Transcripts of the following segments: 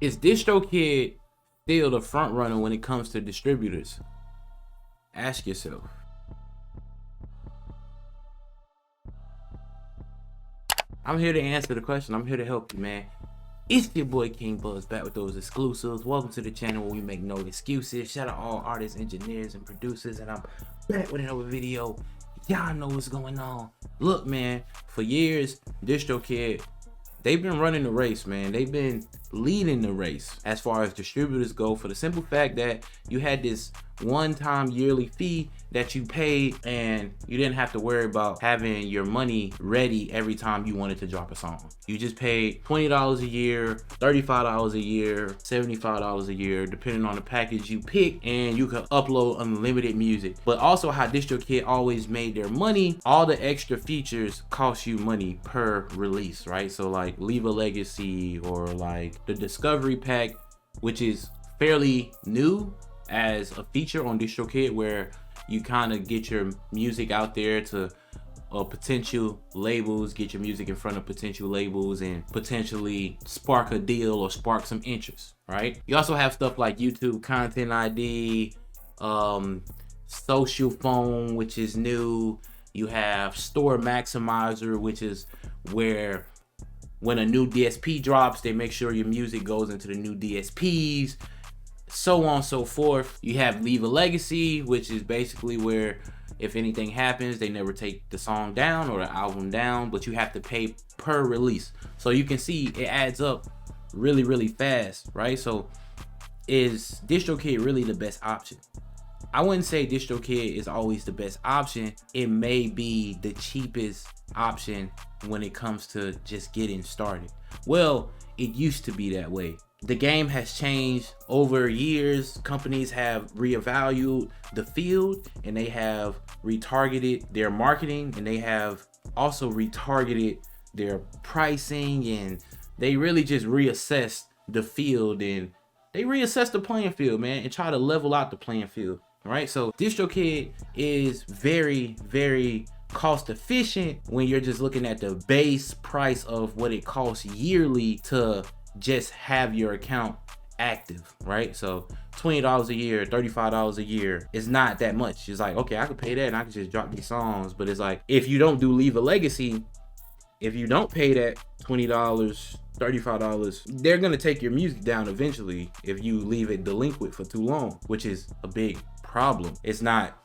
Is Distrokid still the front runner when it comes to distributors? Ask yourself. I'm here to answer the question. I'm here to help you, man. It's your boy King Buzz back with those exclusives. Welcome to the channel where we make no excuses. Shout out all artists, engineers, and producers, and I'm back with another video. Y'all know what's going on. Look, man, for years, Distrokid, they've been running the race, man. They've been leading the race as far as distributors go, for the simple fact that you had this one-time yearly fee that you paid, and you didn't have to worry about having your money ready every time you wanted to drop a song. You just paid $20 a year, $35 a year, $75 a year, depending on the package you pick, and you could upload unlimited music. But also how Distrokid always made their money, all the extra features cost you money per release, right? So like Leave a Legacy, or like the Discovery Pack, which is fairly new as a feature on Distrokid, where you kind of get your music out there to potential labels, get your music in front of potential labels, and potentially spark a deal or spark some interest, right? You also have stuff like YouTube Content ID, Social Phone, which is new. You have Store Maximizer, which is where when a new DSP drops, they make sure your music goes into the new DSPs, so on and so forth. You have Leave a Legacy, which is basically where if anything happens, they never take the song down or the album down, but you have to pay per release. So you can see it adds up really, really fast, right? So is Distrokid really the best option? I wouldn't say Distrokid is always the best option. It may be the cheapest option when it comes to just getting started. Well, it used to be that way. The game has changed over years. Companies have reevaluated the field, and they have retargeted their marketing, and they have also retargeted their pricing, and they really just reassessed the field, and they reassessed the playing field, man, and try to level out the playing field. All right, so Distrokid is very, very cost efficient when you're just looking at the base price of what it costs yearly to just have your account active, right? So $20 a year, $35 a year is not that much. It's like, okay, I could pay that and I could just drop these songs. But it's like, if you don't do Leave a Legacy, if you don't pay that $20, $35, they're gonna take your music down eventually if you leave it delinquent for too long, which is a big problem. It's not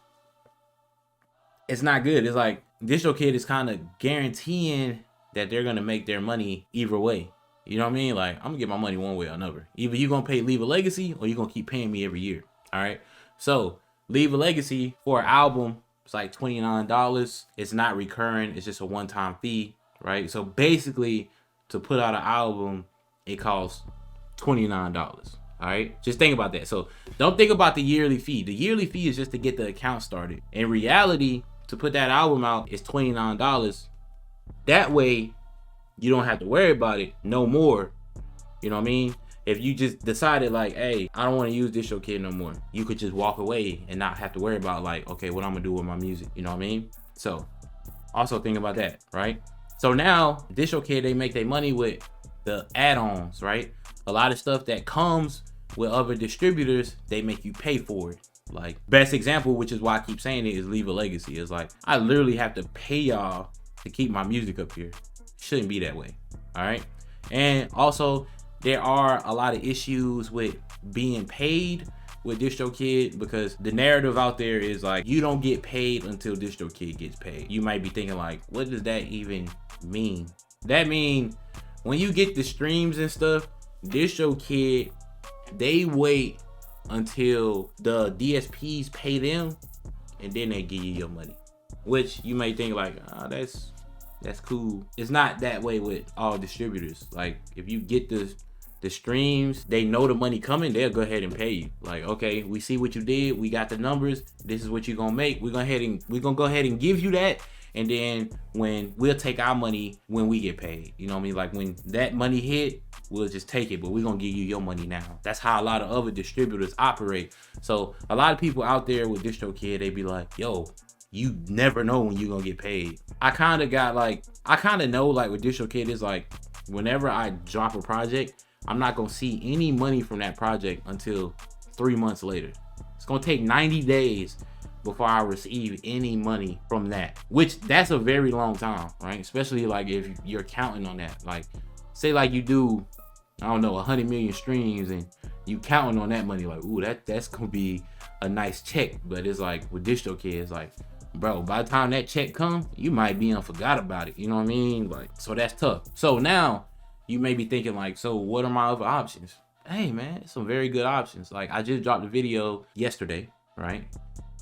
good. It's like Distrokid is kind of guaranteeing that they're gonna make their money either way. You know what I mean? Like, I'm gonna get my money one way or another. Either you're gonna pay Leave a Legacy, or you're gonna keep paying me every year. All right. So Leave a Legacy for an album, it's like $29. It's not recurring. It's just a one-time fee, right? So basically, to put out an album, it costs $29. All right. Just think about that. So don't think about the yearly fee. The yearly fee is just to get the account started. In reality, to put that album out is $29. That way, you don't have to worry about it no more. You know what I mean? If you just decided like, hey, I don't want to use Distrokid no more, you could just walk away and not have to worry about like, okay, what I'm gonna do with my music. You know what I mean? So also think about that, right? So now Distrokid, they make their money with the add-ons, right? A lot of stuff that comes with other distributors, they make you pay for it. Like, best example, which is why I keep saying it, is Leave a Legacy. It's like, I literally have to pay y'all to keep my music up here. Shouldn't be that way. All right. And also, there are a lot of issues with being paid with Distrokid, because the narrative out there is like, you don't get paid until Distrokid gets paid. You might be thinking like, what does that even mean? That means when you get the streams and stuff, Distrokid, they wait until the DSPs pay them, and then they give you your money. Which you may think like, oh, that's cool. It's not that way with all distributors. Like, if you get the streams, they know the money coming, they'll go ahead and pay you. Like, okay, we see what you did, we got the numbers, this is what you're gonna make, we're gonna go ahead and give you that, and then when we'll take our money when we get paid. You know what I mean? Like, when that money hit, we'll just take it, but we're gonna give you your money now. That's how a lot of other distributors operate. So a lot of people out there with Distrokid, they be like, yo, you never know when you're gonna get paid. I kind of know like with Distrokid, is like, whenever I drop a project, I'm not gonna see any money from that project until 3 months later. It's gonna take 90 days before I receive any money from that, which that's a very long time, right? Especially like if you're counting on that. Like, say like you do, I don't know, 100 million streams and you counting on that money, like, ooh, that's gonna be a nice check. But it's like with Distrokid, it's like, bro, by the time that check come, you might be forgot about it. You know what I mean? Like, so that's tough. So now you may be thinking like, so what are my other options? Hey man, it's some very good options. Like, I just dropped a video yesterday, right?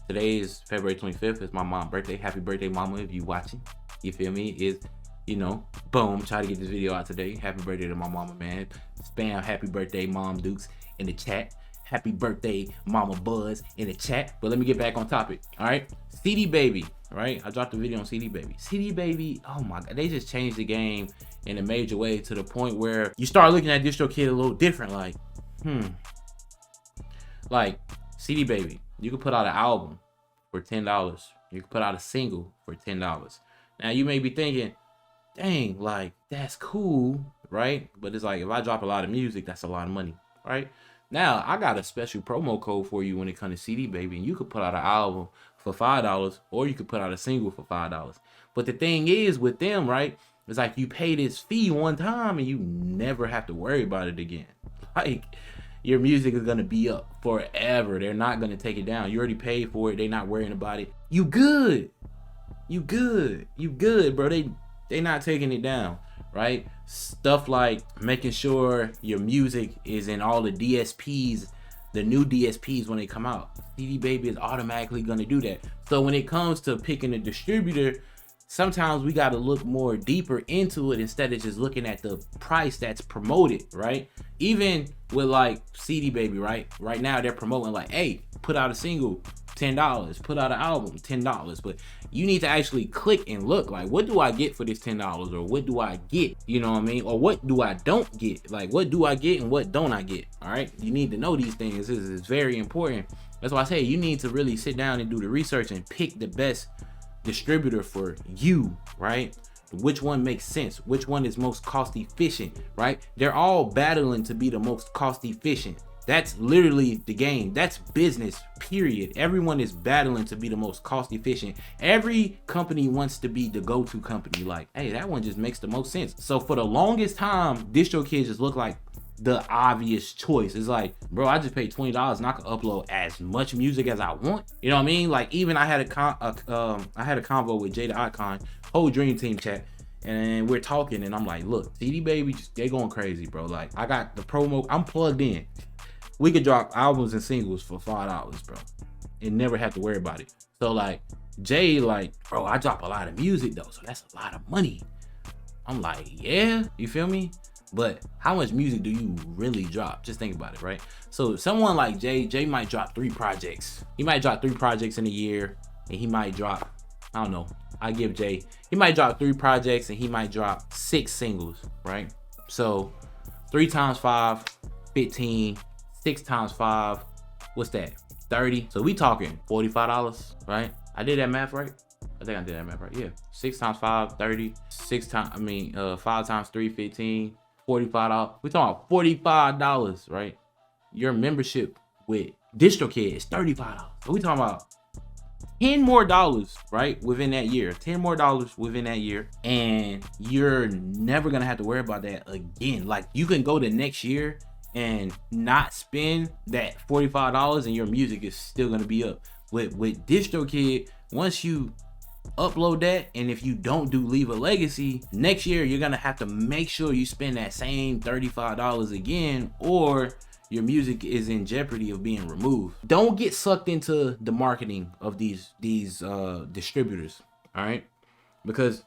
Today is February 25th. It's my mom's birthday. Happy birthday, mama, if you watching. You feel me? Is, you know, boom, try to get this video out today. Happy birthday to my mama, man. Spam happy birthday, Mom Dukes in the chat. Happy birthday, Mama Buzz in the chat. But let me get back on topic, all right? CD Baby, right? I dropped a video on CD Baby. CD Baby, oh my God, they just changed the game in a major way to the point where you start looking at Distrokid a little different. Like, like CD Baby, you could put out an album for $10. You could put out a single for $10. Now you may be thinking, dang, like that's cool, right? But it's like, if I drop a lot of music, that's a lot of money, right? Now I got a special promo code for you when it comes to CD Baby, and you could put out an album for $5, or you could put out a single for $5. But the thing is with them, right? It's like you pay this fee one time and you never have to worry about it again. Like, your music is gonna be up forever. They're not gonna take it down. You already paid for it. They're not worrying about it. You good. You good. You good, bro. They not taking it down, right? Stuff like making sure your music is in all the DSPs, the new DSPs when they come out. CD Baby is automatically gonna do that. So when it comes to picking a distributor, sometimes we got to look more deeper into it instead of just looking at the price that's promoted, right? Even with like CD Baby, right? Right now they're promoting like, hey, put out a single, $10, put out an album, $10. But you need to actually click and look like, what do I get for this $10? Or what do I get? You know what I mean? Or what do I don't get? Like, what do I get and what don't I get? All right. You need to know these things. This is very important. That's why I say you need to really sit down and do the research and pick the best distributor for you, right? Which one makes sense? Which one is most cost efficient, right? They're all battling to be the most cost efficient. That's literally the game. That's business, period. Everyone is battling to be the most cost efficient. Every company wants to be the go-to company. Like, hey, that one just makes the most sense. So for the longest time, Distrokid just looked like the obvious choice. It's like, bro, I just paid $20 and I can upload as much music as I want. You know what I mean? Like, even I had a convo with Jada Icon, whole Dream Team chat, and we're talking, and I'm like, look, CD Baby, they going crazy, bro. Like, I got the promo, I'm plugged in. We could drop albums and singles for $5, bro, and never have to worry about it. So like, Jay, like, bro, I drop a lot of music though, so that's a lot of money. I'm like, yeah, you feel me? But how much music do you really drop? Just think about it, right? So someone like Jay might drop 3 projects. He might drop 3 projects in a year, and he might drop, I don't know, I give Jay, he might drop 3 projects and he might drop 6 singles, right? So 3 times 5, 15, 6 times 5, what's that? 30. So we talking $45, right? I did that math right? I think I did that math right. Yeah. 6 times 5, 30. 5 times 3, 15. $45. We talking about $45, right? Your membership with Distrokid is $35. So we talking about $10 more, right? Within that year. $10 more within that year. And you're never gonna have to worry about that again. Like, you can go to next year and not spend that $45 and your music is still gonna be up. With Distrokid, once you upload that, and if you don't do Leave a Legacy, next year you're gonna have to make sure you spend that same $35 again, or your music is in jeopardy of being removed. Don't get sucked into the marketing of these distributors, all right? Because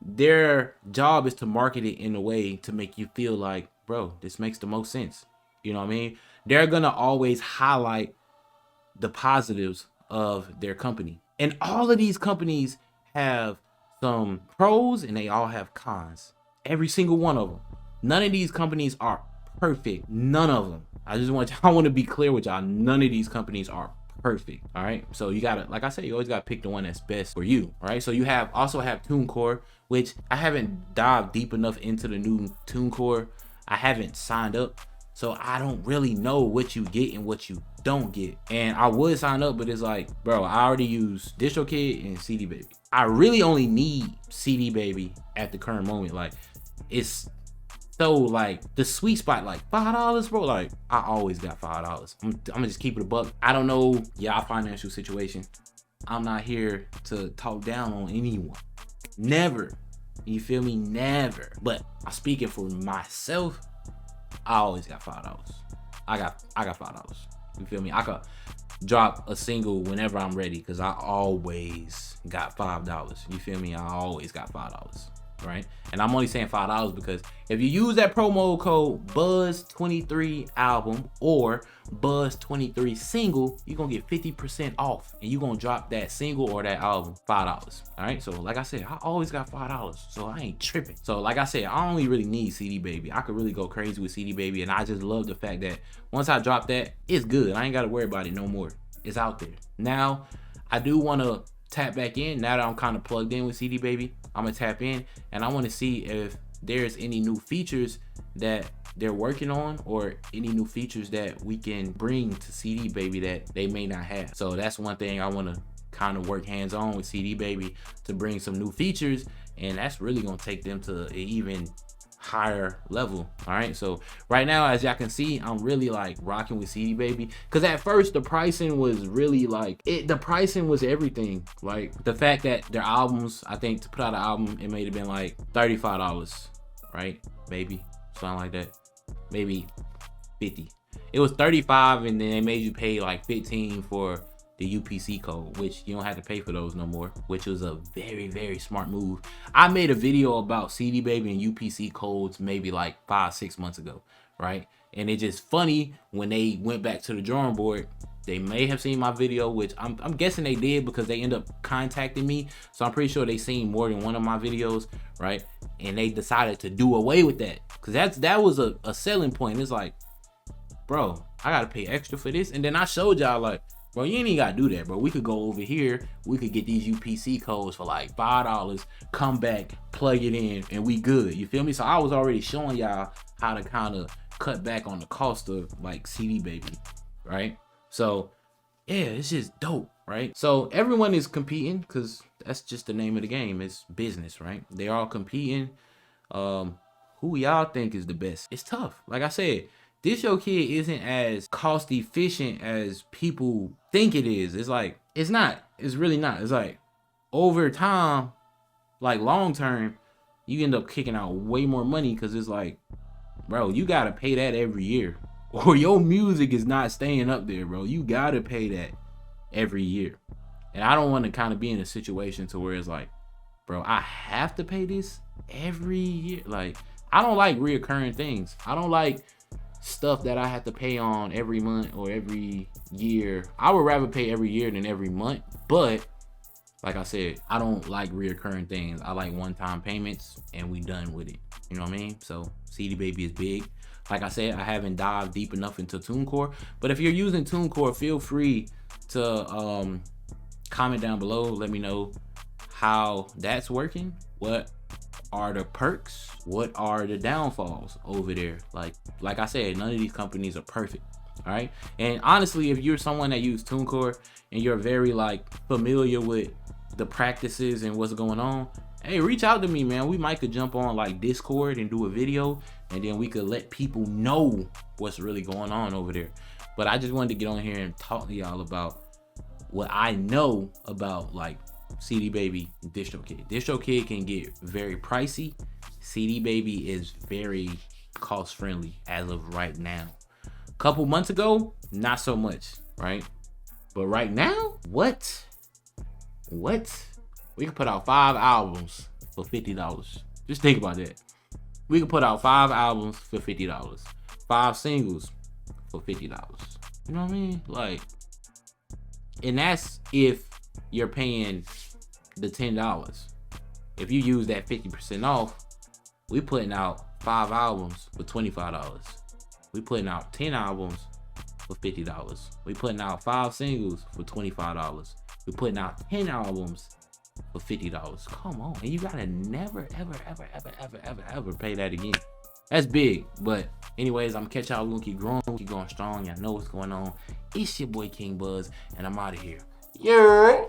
their job is to market it in a way to make you feel like, bro, this makes the most sense. You know what I mean? They're gonna always highlight the positives of their company. And all of these companies have some pros and they all have cons. Every single one of them. None of these companies are perfect. None of them. I want to be clear with y'all. None of these companies are perfect. All right. So you gotta, like I said, you always gotta pick the one that's best for you. All right. So you also have TuneCore, which I haven't dived deep enough into the new TuneCore. I haven't signed up, so I don't really know what you get and what you don't get. And I would sign up, but it's like, bro, I already use Distrokid and CD Baby. I really only need CD Baby at the current moment. Like, it's so like the sweet spot, like $5, bro. Like, I always got $5. I'm gonna just keep it a buck. I don't know y'all financial situation. I'm not here to talk down on anyone. Never. You feel me? Never. But I'm speaking for myself. I always got $5. I got $5. You feel me? I could drop a single whenever I'm ready because I always got $5. You feel me? I always got $5. Right? And I'm only saying $5 because if you use that promo code Buzz23 album or Buzz23 single, you're gonna get 50% off and you're gonna drop that single or that album $5. All right, so like I said, I always got $5, so I ain't tripping. So like I said, I only really need CD Baby. I could really go crazy with CD Baby, and I just love the fact that once I drop that, it's good. I ain't gotta worry about it no more. It's out there. Now I do want to tap back in. Now that I'm kind of plugged in with CD Baby, I'm gonna tap in and I want to see if there's any new features that they're working on or any new features that we can bring to CD Baby that they may not have. So that's one thing I want to kind of work hands on with CD Baby, to bring some new features, and that's really gonna take them to an even higher level. All right, so right now, as y'all can see, I'm really like rocking with CD Baby, because at first the pricing was really like the pricing was everything. Like the fact that their albums, I think to put out an album, it may have been like $35, right? Maybe something like that, maybe 50. It was 35, and then they made you pay like 15 for the UPC code, which you don't have to pay for those no more, which was a very, very smart move. I made a video about CD Baby and UPC codes maybe like 5-6 months ago, right? And it's just funny, when they went back to the drawing board, they may have seen my video, which I'm guessing they did because they end up contacting me. So I'm pretty sure they seen more than one of my videos, right? And they decided to do away with that, because that was a selling point. It's like, bro, I gotta pay extra for this. And then I showed y'all like, bro, you ain't even gotta do that, bro. We could go over here. We could get these UPC codes for like $5, come back, plug it in, and we good. You feel me? So I was already showing y'all how to kind of cut back on the cost of like CD Baby, right? So yeah, it's just dope, right? So everyone is competing, because that's just the name of the game. It's business, right? They all competing. Who y'all think is the best? It's tough. Like I said, Distrokid isn't as cost efficient as people think it is. It's like, it's not. It's really not. It's like, over time, like long term, you end up kicking out way more money, because it's like, bro, you gotta pay that every year, or your music is not staying up there, bro. You gotta pay that every year. And I don't want to kind of be in a situation to where it's like, bro, I have to pay this every year. Like, I don't like reoccurring things. I don't like stuff that I have to pay on every month or every year. I would rather pay every year than every month, but like I said, I don't like reoccurring things. I like one-time payments and we done with it. You know what I mean? So CD Baby is big. Like I said, I haven't dived deep enough into TuneCore, but if you're using TuneCore, feel free to comment down below. Let me know how that's working. What are the perks? What are the downfalls over there? Like I said, none of these companies are perfect. All right. And honestly, if you're someone that uses TuneCore and you're very like familiar with the practices and what's going on, hey, reach out to me, man. We might could jump on like Discord and do a video, and then we could let people know what's really going on over there. But I just wanted to get on here and talk to y'all about what I know about like CD Baby and Distrokid. Distrokid can get very pricey. CD Baby is very cost friendly as of right now. A couple months ago, not so much, right? But right now, what? We can put out 5 albums for $50. Just think about that. We can put out 5 albums for $50. 5 singles for $50. You know what I mean? Like, and that's if you're paying the $10. If you use that 50% off, we putting out 5 albums for $25. We putting out 10 albums for $50. We putting out 5 singles for $25. We putting out 10 albums for $50. Come on, and you gotta never, ever pay that again. That's big. But anyways, I'm gonna catch y'all. We're gonna keep growing, keep going strong. Y'all know what's going on. It's your boy King Buzz, and I'm out of here. Yeah.